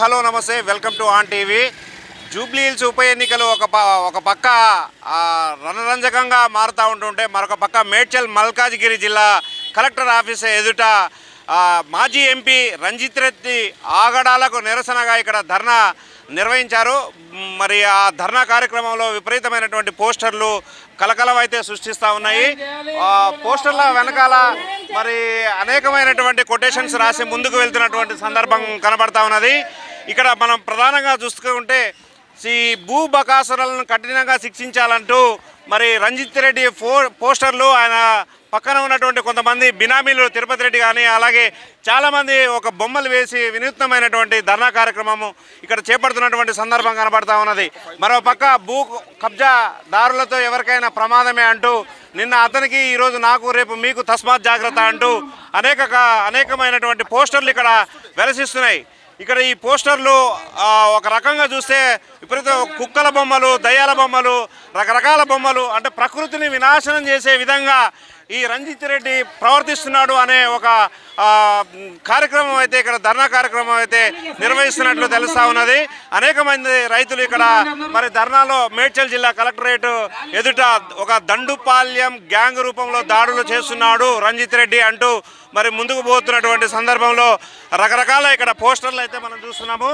Hello నమస్తే welcome to on TV. Jubilee hills ఉప ఎన్నికలు ఒక పక్క రణరంజకంగా మారుతూ ఉంటుంటే మరొక పక్క మేడ్చల్ మల్కాజ్గిరి జిల్లా కలెక్టర్ ఆఫీస్ ఎదుట మాజీ ఎంపీ రంజిత్ రెడ్డి ఆగడాలకు నిరసనగా ఇక్కడ ధర్నా నిర్వహించారు. మరి ఆ ధర్నా కార్యక్రమంలో విపరీతమైనటువంటి పోస్టర్లు కలకలం అయితే సృష్టిస్తూ ఉన్నాయి. పోస్టర్ల వెనకాల మరి అనేకమైనటువంటి కొటేషన్స్ రాసి ముందుకు వెళ్తున్నటువంటి సందర్భం కనబడతా ఉన్నది. ఇక్కడ మనం ప్రధానంగా చూసుకుంటే ఈ భూ బకాసురులను కఠినంగా శిక్షించాలంటూ మరి రంజిత్ రెడ్డి పోస్టర్లు, ఆయన పక్కన ఉన్నటువంటి కొంతమంది బినామీలు తిరుపతి రెడ్డి కానీ అలాగే చాలామంది ఒక బొమ్మలు వేసి వినూత్నమైనటువంటి ధర్నా కార్యక్రమము ఇక్కడ చేపడుతున్నటువంటి సందర్భం కనబడతా ఉన్నది. మరో పక్క భూ కబ్జాదారులతో ఎవరికైనా ప్రమాదమే అంటూ నిన్న అతనికి ఈరోజు నాకు రేపు మీకు తస్మాత్ జాగ్రత్త అంటూ అనేకమైనటువంటి పోస్టర్లు ఇక్కడ వెలసిస్తున్నాయి. ఇక్కడ ఈ పోస్టర్లు ఒక రకంగా చూస్తే విపరీత కుక్కల బొమ్మలు, దయ్యాల బొమ్మలు, రకరకాల బొమ్మలు, అంటే ప్రకృతిని వినాశనం చేసే విధంగా ఈ రంజిత్ రెడ్డి ప్రవర్తిస్తున్నాడు అనే ఒక కార్యక్రమం అయితే ఇక్కడ ధర్నా కార్యక్రమం అయితే నిర్వహిస్తున్నట్లు తెలుస్తూ ఉన్నది. అనేక మంది రైతులు ఇక్కడ మరి ధర్నాలో మేడ్చల్ జిల్లా కలెక్టరేట్ ఎదుట ఒక దండుపాల్యం గ్యాంగ్ రూపంలో దాడులు చేస్తున్నాడు రంజిత్ రెడ్డి అంటూ మరి ముందుకు పోతున్నటువంటి సందర్భంలో రకరకాల ఇక్కడ పోస్టర్లు అయితే మనం చూస్తున్నాము.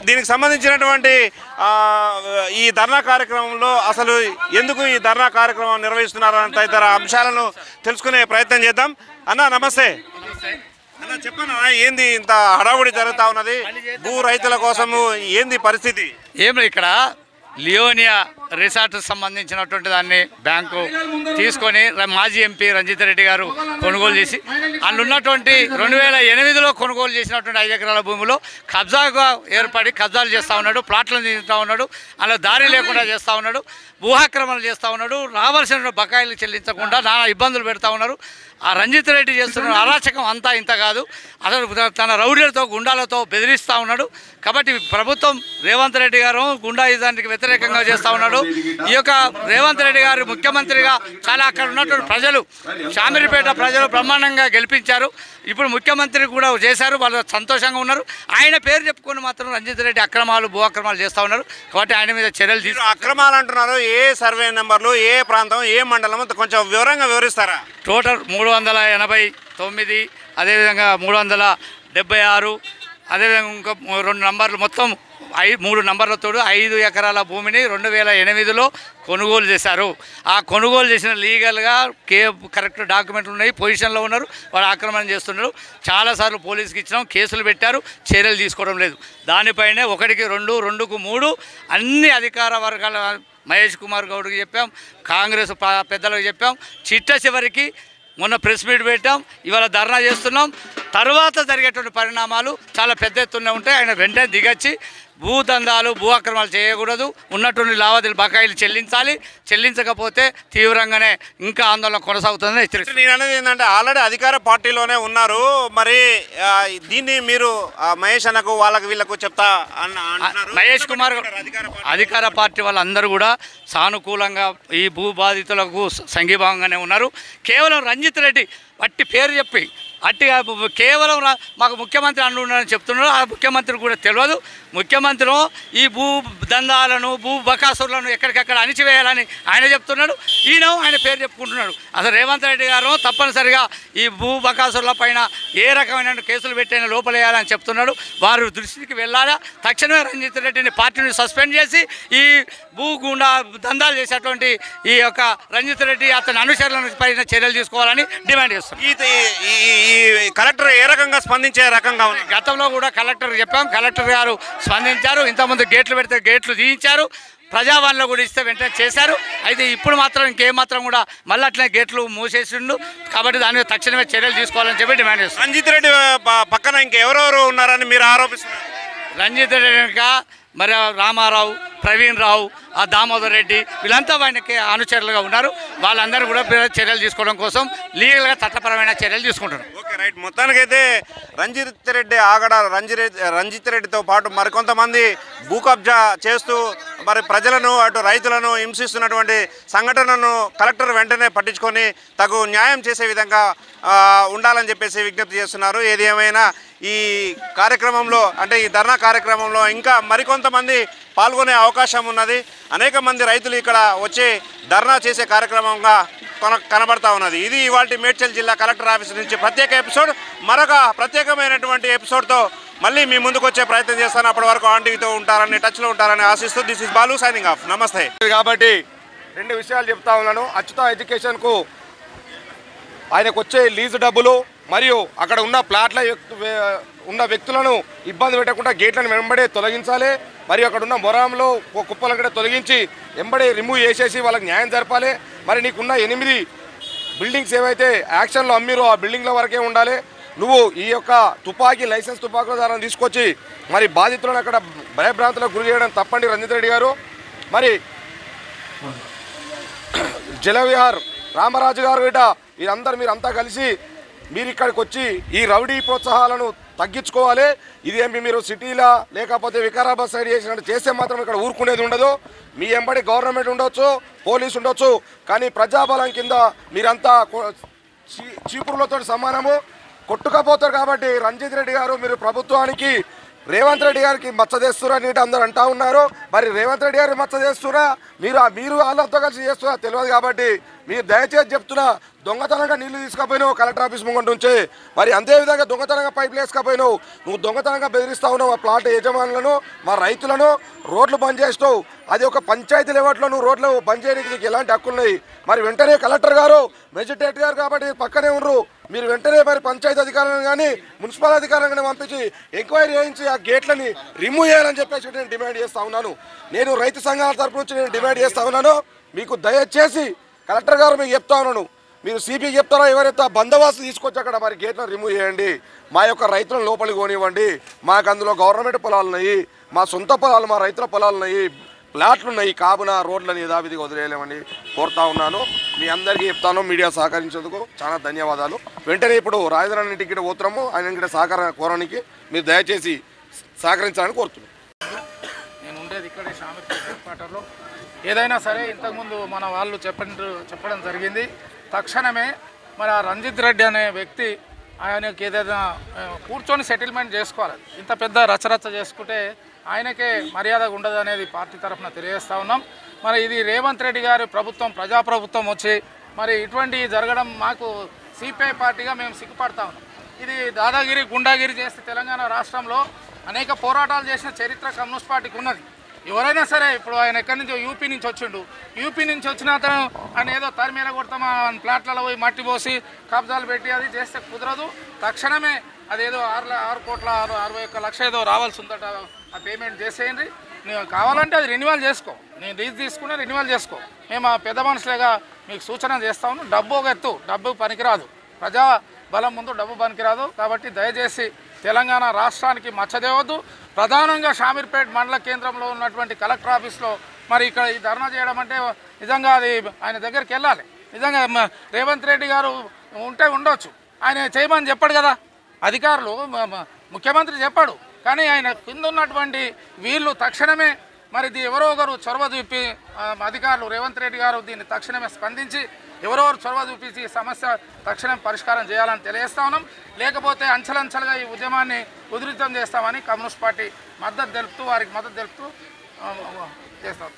దీనికి సంబంధించినటువంటి ఈ ధర్నా కార్యక్రమంలో అసలు ఎందుకు ఈ ధర్నా కార్యక్రమం నిర్వహిస్తున్నారన్న తదితర అంశాలను తెలుసుకునే ప్రయత్నం చేద్దాం. అన్న నమస్తే. అన్న చెప్పన్నా, ఏంది ఇంత హడావుడి జరుగుతూ ఉన్నది? భూ రైతుల కోసము ఏంది పరిస్థితి? ఏమి ఇక్కడ లియోనియా రిసార్ట్ సంబంధించినటువంటి దాన్ని బ్యాంకు తీసుకొని మాజీ ఎంపీ రంజిత్ రెడ్డి గారు కొనుగోలు చేసి అందులో ఉన్నటువంటి 2008లో కొనుగోలు చేసినటువంటి 5 ఎకరాల భూమిలో కబ్జాగా ఏర్పడి కబ్జాలు చేస్తూ ఉన్నాడు, ప్లాట్లను తీస్తూ ఉన్నాడు, అలా దారి లేకుండా చేస్తూ ఉన్నాడు, భూహాక్రమణలు చేస్తూ ఉన్నాడు, రావాల్సిన బకాయిలు చెల్లించకుండా నానా ఇబ్బందులు పెడతా ఉన్నారు. ఆ రంజిత్ రెడ్డి చేస్తున్న అరాచకం అంతా ఇంత కాదు, అసలు తన రౌడీలతో గుండాలతో బెదిరిస్తూ ఉన్నాడు. కాబట్టి ప్రభుత్వం రేవంత్ రెడ్డి గారు గుండాయిజానికి వ్యతిరేకంగా చేస్తూ ఉన్నాడు. ఈ యొక్క రేవంత్ రెడ్డి గారు ముఖ్యమంత్రిగా చాలా అక్కడ ఉన్నటువంటి ప్రజలు, శామిరిపేట ప్రజలు బ్రహ్మాండంగా గెలిపించారు. ఇప్పుడు ముఖ్యమంత్రి కూడా చేశారు, వాళ్ళు సంతోషంగా ఉన్నారు. ఆయన పేరు చెప్పుకొని మాత్రం రంజిత్ రెడ్డి అక్రమాలు, భూ అక్రమాలు చేస్తూ ఉన్నారు. కాబట్టి ఆయన మీద చర్యలు తీసుకు. అక్రమాలు అంటున్నారు, ఏ సర్వే నెంబర్లు, ఏ ప్రాంతం, ఏ మండలం, కొంచెం వివరంగా వివరిస్తారా? టోటల్ 389, అదేవిధంగా 376, అదేవిధంగా ఇంకా 2 నంబర్లు, మొత్తం 3 నంబర్లతో 5 ఎకరాల భూమిని 2008లో కొనుగోలు చేశారు. ఆ కొనుగోలు చేసిన లీగల్గా కరెక్ట్ డాక్యుమెంట్లు ఉన్నాయి, పొజిషన్లో ఉన్నారు. వాళ్ళు ఆక్రమణ చేస్తున్నారు. చాలాసార్లు పోలీసుకి ఇచ్చినాం, కేసులు పెట్టారు, చర్యలు తీసుకోవడం లేదు. దానిపైనే 1కి 2, 2కు 3 అన్ని అధికార వర్గాల మహేష్ కుమార్ గౌడ్కి చెప్పాం, కాంగ్రెస్ పెద్దలకు చెప్పాం, చివరికి మొన్న ప్రెస్ మీట్ పెట్టాం, ఇవాళ ధర్నా చేస్తున్నాం. తర్వాత జరిగేటువంటి పరిణామాలు చాలా పెద్ద ఎత్తున ఉంటాయి. ఆయన వెంటనే దిగచ్చి భూదందాలు, భూ అక్రమాలు చేయకూడదు, ఉన్నటువంటి లావాదేవీలు బకాయిలు చెల్లించాలి, చెల్లించకపోతే తీవ్రంగానే ఇంకా ఆందోళన కొనసాగుతుందని హెచ్చరిస్తారు. నేను అనేది ఏంటంటే ఆల్రెడీ అధికార పార్టీలోనే ఉన్నారు, మరి దీన్ని మీరు మహేష్ అన్నకు వాళ్ళకు వీళ్ళకు చెప్తా మహేష్ కుమార్ అధికార పార్టీ వాళ్ళందరూ కూడా సానుకూలంగా ఈ భూ బాధితులకు సంఘీభావంగానే ఉన్నారు. కేవలం రంజిత్ రెడ్డి వట్టి పేరు చెప్పి అట్టిగా కేవలం మాకు ముఖ్యమంత్రి అంటున్నారని చెప్తున్నారు. ఆ ముఖ్యమంత్రి కూడా తెలియదు. ముఖ్యమంత్రి ఈ భూ దందాలను, భూ బకాసురులను ఎక్కడికక్కడ అణిచివేయాలని ఆయన చెప్తున్నాడు. ఆయన పేరు చెప్పుకుంటున్నాడు. అసలు రేవంత్ రెడ్డి గారు తప్పనిసరిగా ఈ భూ బకాసురుల పైన ఏ రకమైన కేసులు పెట్టైనా లోపలేయాలని చెప్తున్నాడు. వారు దృష్టికి వెళ్ళాలా, తక్షణమే రంజిత్ రెడ్డిని పార్టీని సస్పెండ్ చేసి ఈ భూగుండా దందాలు చేసేటువంటి ఈ యొక్క రంజిత్ రెడ్డి అతని అనుచరుల పైన చర్యలు తీసుకోవాలని డిమాండ్ చేస్తున్నారు. కలెక్టర్ ఏ రకంగా స్పందించే రకంగా ఉంది? గతంలో కూడా కలెక్టర్ చెప్పాం, కలెక్టర్ గారు స్పందించారు. ఇంతకుముందు గేట్లు పెడితే గేట్లు తీయించారు, ప్రజావాణిలో కూడా ఇస్తే వెంటనే చేశారు. అయితే ఇప్పుడు మాత్రం ఇంకేమాత్రం కూడా మళ్ళీ అట్లనే గేట్లు మూసేసిండు. కాబట్టి దాని మీద తక్షణమే చర్యలు తీసుకోవాలని చెప్పి డిమాండ్ చేస్తారు. రంజిత్ రెడ్డి పక్కన ఇంకెవరెవరు ఉన్నారని మీరు ఆరోపిస్తున్నారు? రంజిత్ రెడ్డి మరి రామారావు, ప్రవీణ్ రావు, ఆ దామోదర్ రెడ్డి వీళ్ళంతా ఆయనకి అనుచరులుగా ఉన్నారు. వాళ్ళందరూ కూడా చర్యలు తీసుకోవడం కోసం లీగల్గా చట్టపరమైన చర్యలు తీసుకుంటున్నారు. Okay right. మొత్తానికైతే రంజిత్ రెడ్డి ఆగడ రంజిత్ రెడ్డితో పాటు మరికొంతమంది భూ కబ్జా చేస్తూ మరి ప్రజలను అటు రైతులను హింసిస్తున్నటువంటి సంఘటనను కలెక్టర్ వెంటనే పట్టించుకొని తగు న్యాయం చేసే విధంగా ఉండాలని చెప్పేసి విజ్ఞప్తి చేస్తున్నారు. ఏది ఏమైనా ఈ కార్యక్రమంలో అంటే ఈ ధర్నా కార్యక్రమంలో ఇంకా మరికొంతమంది పాల్గొనే అవకాశం ఉన్నది. అనేక మంది రైతులు ఇక్కడ వచ్చి ధర్నా చేసే కార్యక్రమంగా కనబడతా ఉన్నది. ఇది ఇవాళ మేడ్చల్ జిల్లా కలెక్టర్ ఆఫీస్ నుంచి ప్రత్యేక ఎపిసోడ్. మరొక ప్రత్యేకమైనటువంటి ఎపిసోడ్తో మళ్ళీ మీ ముందుకు వచ్చే ప్రయత్నం చేస్తాను. అప్పటి వరకు ఆంటీతో ఉంటారని, టచ్లో ఉంటారని ఆశిస్తూ this is Balu signing off. నమస్తే. కాబట్టి 2 విషయాలు చెప్తా ఉన్నాను. అచ్యుత ఎడ్యుకేషన్కు ఆయనకు వచ్చే లీజు డబ్బులు మరియు అక్కడ ఉన్న ప్లాట్ల ఉన్న వ్యక్తులను ఇబ్బంది పెట్టకుండా గేట్లను వెంబడే తొలగించాలి. మరియు అక్కడ ఉన్న మొరాంలో కుప్పలను కూడా తొలగించి వెంబడే రిమూవ్ చేసేసి వాళ్ళకి న్యాయం జరపాలి. మరి నీకున్న 8 బిల్డింగ్స్ ఏవైతే యాక్షన్లో అమ్మిరో ఆ బిల్డింగ్ల వరకే ఉండాలి. నువ్వు ఈ యొక్క లైసెన్స్ తుపాకుల ద్వారా తీసుకొచ్చి మరి బాధితులను అక్కడ భయభ్రాంతులకు గురి చేయడం తప్పండి రంజిత్ రెడ్డి గారు. మరి జలవిహార్ రామరాజు గారు గిట మీరంతా కలిసి మీరు ఇక్కడికి వచ్చి ఈ రౌడీ ప్రోత్సాహాలను తగ్గించుకోవాలి. ఇదేమి మీరు సిటీలా లేకపోతే వికారాబాద్ సైడ్ చేస్తే మాత్రం ఇక్కడ ఊరుకునేది ఉండదు. మీ ఎంబడి గవర్నమెంట్ ఉండొచ్చు, పోలీసు ఉండొచ్చు, కానీ ప్రజాబలం కింద మీరంతా చీపురులతో సమానము కొట్టుకపోతారు. కాబట్టి రంజిత్ రెడ్డి గారు మీరు ప్రభుత్వానికి రేవంత్ రెడ్డి గారికి మచ్చదేస్తున్నారని అందరూ అంటా ఉన్నారు. మరి రేవంత్ రెడ్డి గారు మచ్చదేస్తున్నా మీరు వాళ్ళతో కలిసి చేస్తున్నా తెలియదు. కాబట్టి మీరు దయచేసి చెప్తున్నా, దొంగతనంగా నీళ్లు తీసుకుపోయినావు కలెక్టర్ ఆఫీస్ ముంగట నుంచే, మరి అంతేవిధంగా దొంగతనంగా పైపులు వేసుకపోయినావు. నువ్వు దొంగతనంగా బెదిరిస్తా ఉన్నావు మా ప్లాట్ యజమానులను, మా రైతులను. రోడ్లు బంద్ చేస్తావు. అది ఒక పంచాయతీ లెవెల్లో నువ్వు రోడ్లు బంద్ చేయడానికి నీకు ఎలాంటి హక్కులున్నాయి? మరి వెంటనే కలెక్టర్ గారు మెజిస్ట్రేట్ గారు కాబట్టి పక్కనే ఉన్నారు, మీరు వెంటనే మరి పంచాయతీ అధికారులను కానీ మున్సిపల్ అధికారులను కానీ పంపించి ఎంక్వైరీ చేయించి ఆ గేట్లని రిమూవ్ చేయాలని చెప్పేసి నేను డిమాండ్ చేస్తా ఉన్నాను. నేను రైతు సంఘాల తరపు నుంచి నేను డిమాండ్ చేస్తా ఉన్నాను. మీకు దయచేసి కలెక్టర్ గారు మీకు చెప్తా ఉన్నాను, మీరు సిపికి చెప్తారా ఎవరైతే బందోబస్తు తీసుకొచ్చి అక్కడ మరి గేట్లను రిమూవ్ చేయండి. మా యొక్క రైతులను లోపలికి పోనివ్వండి. మాకు అందులో గవర్నమెంట్ పొలాలు ఉన్నాయి, మా సొంత పొలాలు, మా రైతుల పొలాలు ఉన్నాయి, ప్లాట్లు ఉన్నాయి. కావున రోడ్లని యథావిధిగా వదిలేయలేమని కోరుతా ఉన్నాను. మీ అందరికీ చెప్తాను. మీడియా సహకరించేందుకు చాలా ధన్యవాదాలు. వెంటనే ఇప్పుడు రాజధాని ఇంటికి పోతున్నాము, ఆయన ఇక్కడ సహకారం కోరడానికి మీరు దయచేసి సహకరించాలని కోరుతున్నాను. నేను ఉండేది ఇక్కడే షామీర్పేట హెడ్ క్వార్టర్లో. ఏదైనా సరే ఇంతకుముందు మన వాళ్ళు చెప్పడం జరిగింది. తక్షణమే మరి ఆ రంజిత్ రెడ్డి అనే వ్యక్తి ఆయనకి ఏదైనా కూర్చొని సెటిల్మెంట్ చేసుకోవాలి. ఇంత పెద్ద రచరచ చేసుకుంటే ఆయనకే మర్యాద ఉండదు అనేది పార్టీ తరఫున తెలియజేస్తూ ఉన్నాం. మరి ఇది రేవంత్ రెడ్డి గారి ప్రభుత్వం, ప్రజాప్రభుత్వం వచ్చి మరి ఇటువంటి జరగడం మాకు సిపిఐ పార్టీగా మేము సిగ్గుపడతా ఉన్నాం. ఇది దాదాగిరి గుండాగిరి చేస్తే తెలంగాణ రాష్ట్రంలో అనేక పోరాటాలు చేసిన చరిత్ర కమ్యూనిస్ట్ పార్టీకి ఉన్నది. ఎవరైనా సరే ఇప్పుడు ఆయన ఎక్కడి నుంచి యూపీ నుంచి వచ్చిండు, యూపీ నుంచి వచ్చిన అతను ఆయన ఏదో తరిమేర కొడతామా ప్లాట్లలో పోయి మట్టి పోసి కబ్జాలు పెట్టి అది చేస్తే కుదరదు. తక్షణమే అదేదో 6,61,60,000 ఏదో రావాల్సి ఉందట, ఆ పేమెంట్ చేసేయండి. నువ్వు కావాలంటే అది రెన్యువల్ చేసుకో, నేను లీజ్ తీసుకున్నా రెన్యువల్ చేసుకో. మేము ఆ పెద్ద మనుషులేగా మీకు సూచన చేస్తాము. డబ్బు ఒక ఎత్తు, డబ్బు పనికిరాదు, ప్రజా బలం ముందు డబ్బు పనికిరాదు. కాబట్టి దయచేసి తెలంగాణ రాష్ట్రానికి మచ్చదేవద్దు. ప్రధానంగా షామీర్పేట్ మండల కేంద్రంలో ఉన్నటువంటి కలెక్టర్ ఆఫీస్లో మరి ఇక్కడ ఈ ధర్నా చేయడం అంటే నిజంగా అది ఆయన దగ్గరికి వెళ్ళాలి. నిజంగా రేవంత్ రెడ్డి గారు ఉంటే ఉండొచ్చు, ఆయన చేయమని చెప్పాడు కదా, అధికారులు ముఖ్యమంత్రి చెప్పాడు. కానీ ఆయన కింద ఉన్నటువంటి వీళ్ళు తక్షణమే మరి ఎవరో ఒకరు చొరవ చూపి అధికారులు రేవంత్ రెడ్డి గారు దీన్ని తక్షణమే స్పందించి ఎవరెవరు చొరవ చూపించి సమస్య తక్షణం పరిష్కారం చేయాలని తెలియజేస్తా ఉన్నాం. లేకపోతే అంచెలంచెలుగా ఈ ఉద్యమాన్ని ఉధృతం చేస్తామని కమ్యూనిస్ట్ పార్టీ వారికి మద్దతు తెలుపుతూ చేస్తాం.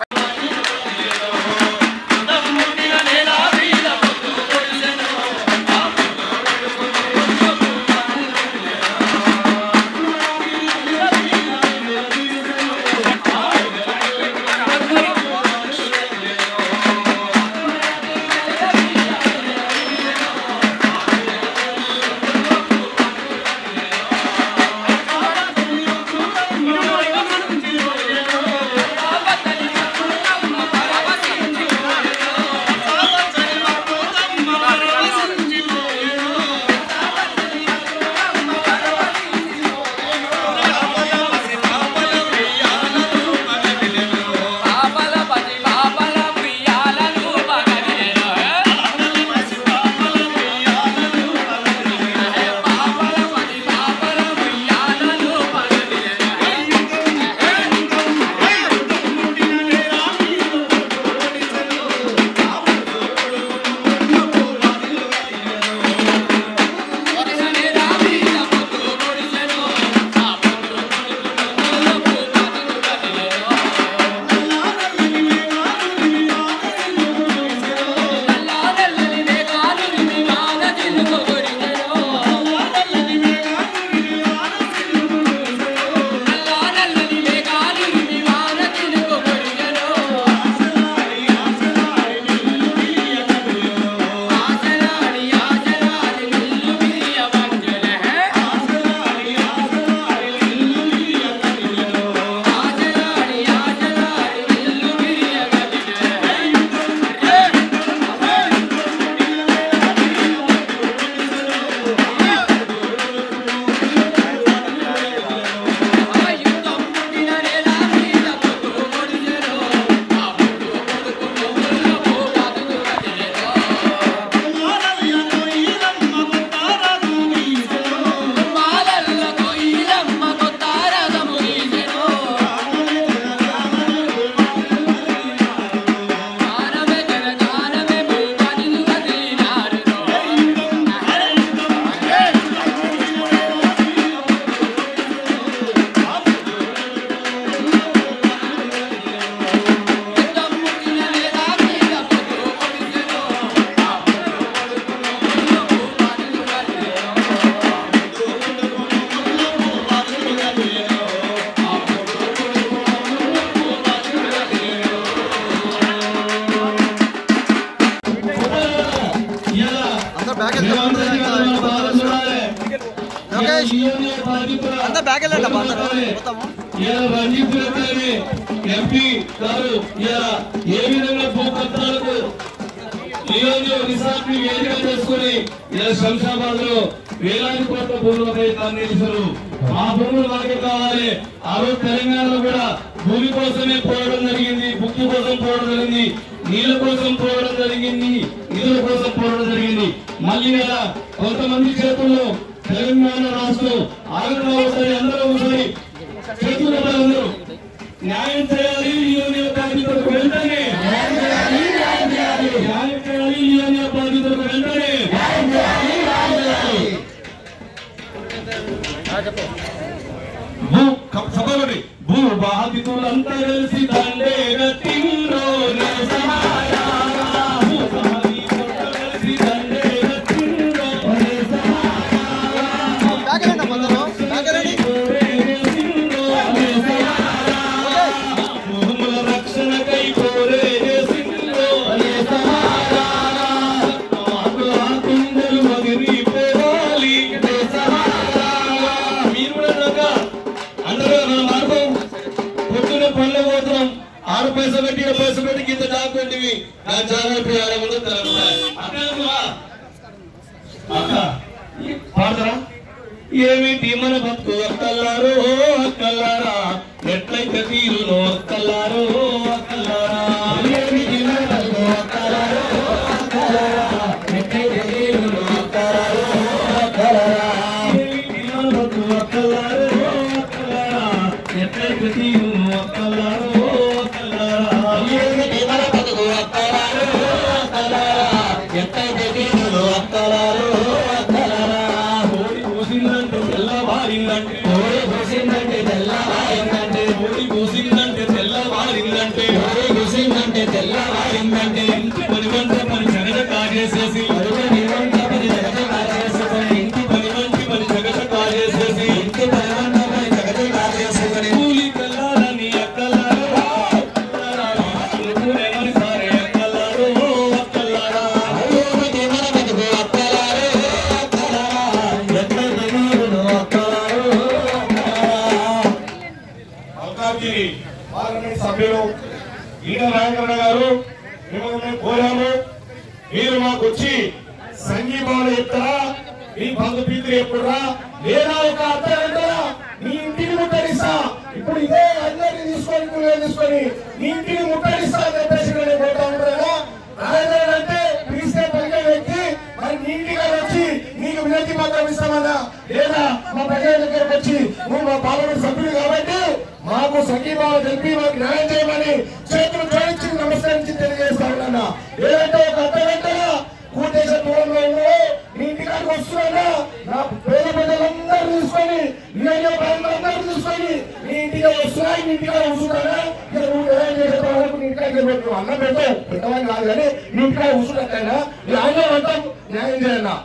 ఎంపీ గారు ఏ విధంగా భూపత్రాలకు రిసార్ట్ ని వేదిక చేసుకుని శంషాబాద్ లో వేలాది కోట్ల భూములపై నిలిచారు. ఆ భూములు మనకి కావాలి. ఆ రోజు తెలంగాణలో కూడా భూమి కోసమే పోవడం జరిగింది, భుక్తి కోసం పోవడం జరిగింది, నీళ్ళ కోసం పోవడం జరిగింది, నిధుల కోసం పోవడం జరిగింది. మళ్ళీ కదా కొంతమంది చేతుల్లో తెలంగాణ రాష్ట్రం ఆగండి అందరూ కూర్చొని చేతుల్లో అందరూ న్యాయం చేయాలి. యూనియన్ బాధితులకు వెంటనే న్యాయం చేయాలి. యూనియన్ బాధితులకు వెంటనే సభలోని భూ బాధితులంతా కలిసి దండే గట్టిండ్రో ఏమిటి మన బతుకు అక్కల్లారో అక్కల్లారా ఎట్లయితే తీరునో అక్కల్లారో అక్కల్లారా ఏమిటి మన బతుకు అక్కల్లారో అక్కల్లారా ఎట్లయితే తీరునో అక్కల్లారో అక్కల్లారా ఏమిటి మన బతుకు అక్కల్లారో అక్కల్లారా ఎట్లయితే తీరునో అక్కల్లారో అక్కల్లారా ఏమిటి మన బతుకు అక్కల్లారో అక్కల్లారా ఎట్లయితే తీరునో అక్కల్లారో పోసిందంటే తెల్లవారిందంటే ఇంటి పని వంట పని జగజ కాజేసేసి ఇంటి పని వంటి పని జగజ కాజేసేసి ఇంటి పని వంట పని జగజ కాజేసేసి కూలి కల్లారని అక్కలారో సారే అక్కలారో అక్కలారా పార్లమెంట్ సభ్యులు ఈటల రాజేంద్ర గారు మిమ్మల్ని కోరాము. మీరు మాకు వచ్చి సంఘీభావన చెప్తారా, మీ బంధు పీతులు ఎప్పుడురా లేదా ఒక అర్థం మీ ఇంటిని ముట్టడిస్తా. ఇప్పుడు ఇదే అందరినీ తీసుకొని మీ ఇంటిని ముట్టడిస్తా అని చెప్పేసి నేను పోతా ఉంటాను. రాజేంద్ర అంటే పిలిస్తే పలికే వ్యక్తి మరి మీ ఇంటికి వచ్చి నీకు వినతి పత్రం ఇస్తామన్నా లేదా మా ప్రజల దగ్గరకు వచ్చి నువ్వు మా పార్లమెంట్ సభ్యులు కాబట్టి మాకు సంఘీభావం తెలిపి మాకు న్యాయం చేయమని చేతులు జోడించి నమస్కరించి తెలియజేస్తా ఉన్నా. ఏదంటే ఒక అర్థగంటగా కూటేశ దూరంలో ఉన్నావు మీ ఇంటికాడికి వస్తున్నా నా పేద ప్రజలందరూ తీసుకొని నియోజకవర్గాలందరూ తీసుకొని మీ ఇంటికి వస్తున్నాయి. మీ ఇంటికాడ కూర్చుంటానా నువ్వు న్యాయం చేసే వరకు నీ ఇంటికాడికి నువ్వు అన్నం పెట్టమని కాదు కానీ మీ ఇంటికాడ కూర్చున్నట్టయినా నీ ఆయన అంతా న్యాయం చేయాలన్నా.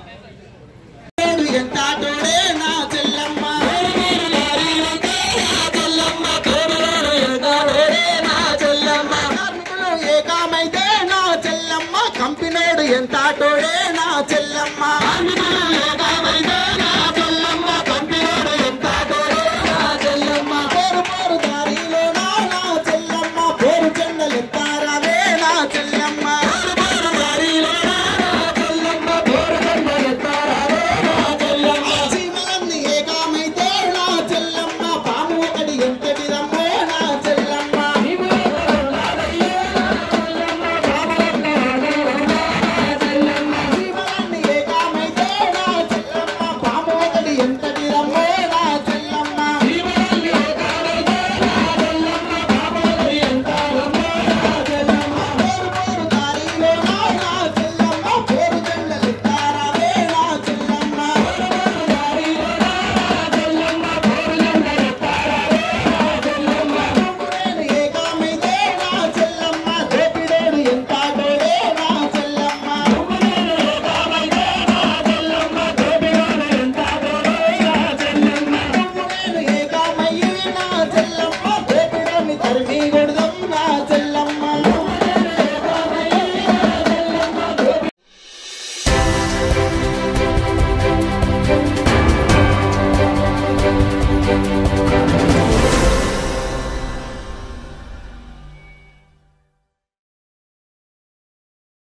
ఏకామైతే నా చెల్లమ్మ కంపినోడు ఎంత తోడే